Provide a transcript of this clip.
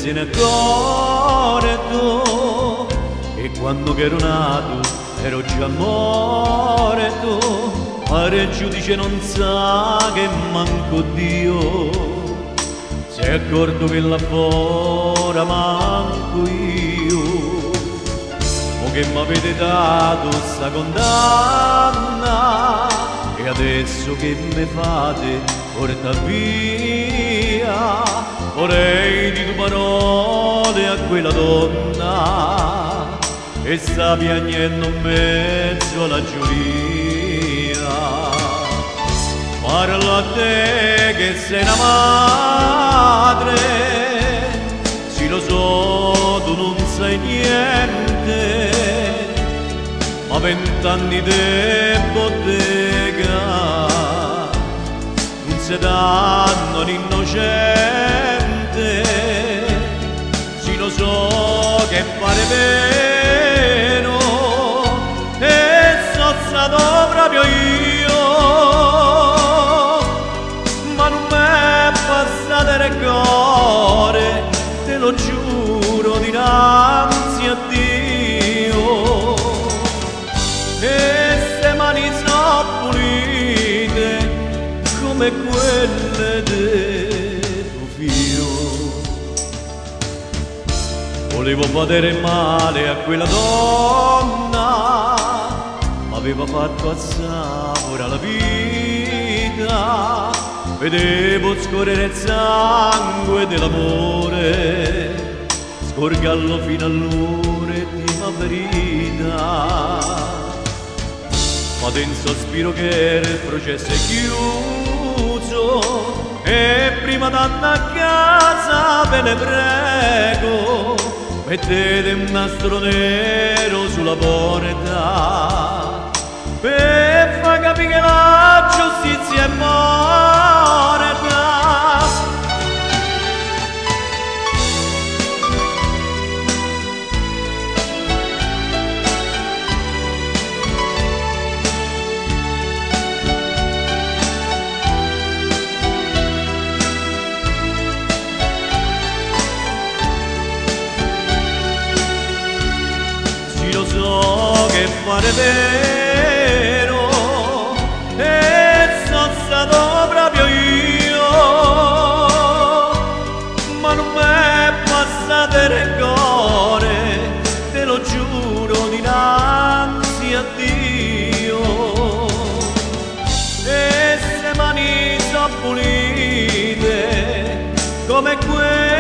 se ne accorto che quando ero nato ero già morto. Ma il giudice non sa che manco Dio si è accorto che là fuori manco io. O che m'avete dato sta condanna e adesso che me fate porta via. Vorrei di tue parole a quella donna e sta piagnendo in mezzo alla giuria. Parla a te che sei una madre, sì lo so, tu non sai niente, ma 20 anni di bottega non si danno all'innocente. Sì lo so che pare vero e sono stato proprio io, ma non m'è passato il cuore, te lo giuro dinanzi a Dio. E se mani sono pulite come quelle del tuo figlio. Volevo fare male a quella donna, m'aveva fatto assapore la vita. Vedevo scorrere il sangue dell'amore, scorgallo fino all'ultima ferita. Fate un sospiro che il processo è chiuso e prima d'andare a casa ve ne prego, mettete un nastro nero sulla porta per far capire che la giustizia è morta. Lo so che pare vero e sono stato proprio io, ma non m'è passato il cuore, te lo giuro dinanzi a Dio. E se mani sono pulite come quelle